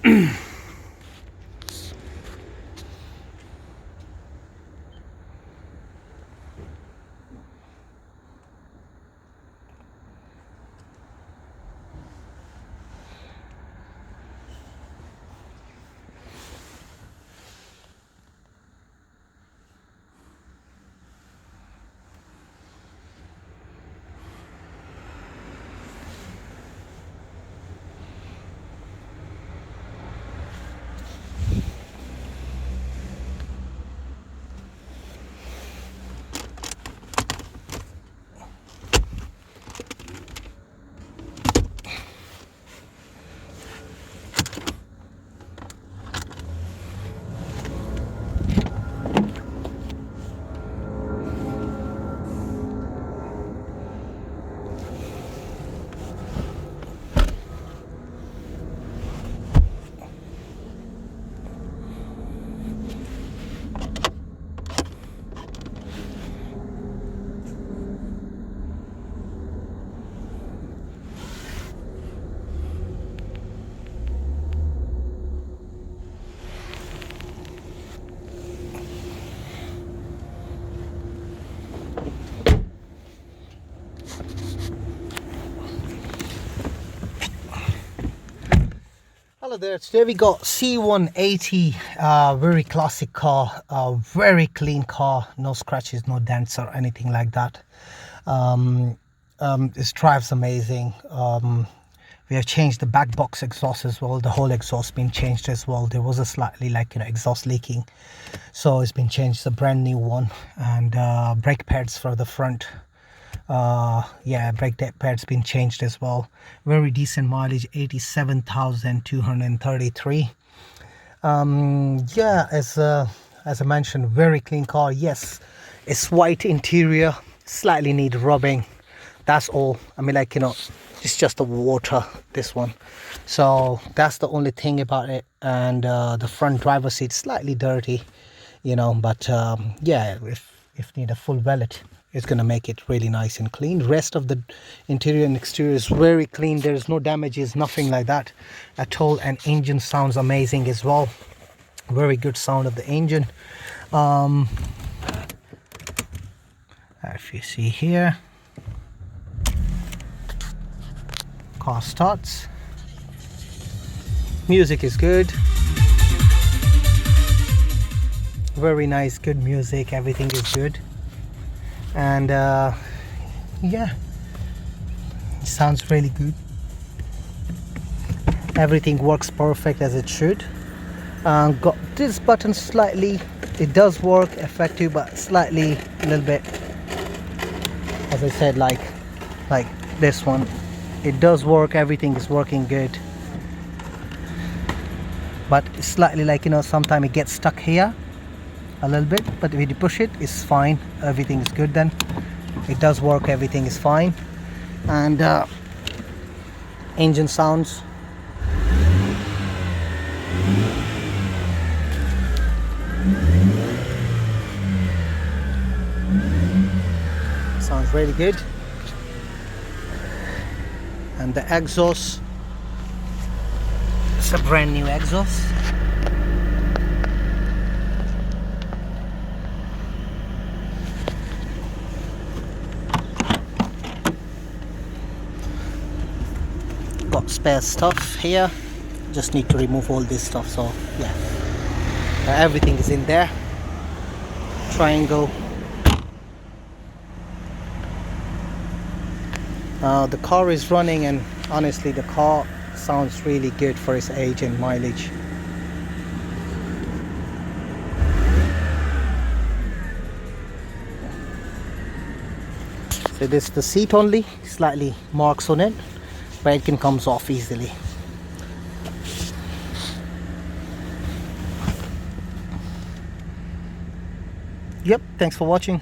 Hello there, today we got C180, very classic car, very clean car, no scratches, no dents or anything like that. This drives amazing. We have changed the back box exhaust as well. The whole exhaust been changed as well. There was a slightly exhaust leaking, so it's been changed. It's a brand new one. And brake pads for the front, yeah, brake pads been changed as well. Very decent mileage, 87,233. Yeah, as I mentioned, very clean car. Yes, it's white interior, slightly need rubbing, that's all. I mean, it's just the water, this one, so that's the only thing about it. And the front driver's seat slightly dirty, but yeah, if need a full valet, it's gonna make it really nice and clean. Rest of the interior and exterior is very clean. There's no damages, nothing like that at all. And engine sounds amazing as well. Very good sound of the engine. If you see here, car starts, music is good, very nice, good music, everything is good. And yeah, it sounds really good. Everything works perfect as it should. Got this button slightly, it does work effective, but slightly a little bit, as I said, like this one, it does work, everything is working good, but it's slightly sometimes it gets stuck here a little bit. But when you push it, it's fine, everything is good. Then it does work, everything is fine. And engine sounds, sounds really good. And the exhaust, it's a brand new exhaust. Got spare stuff here, just need to remove all this stuff. So yeah, everything is in there. Triangle. The car is running, and honestly the car sounds really good for its age and mileage. So this is the seat only, slightly marks on it, but it can comes off easily. Yep, thanks for watching.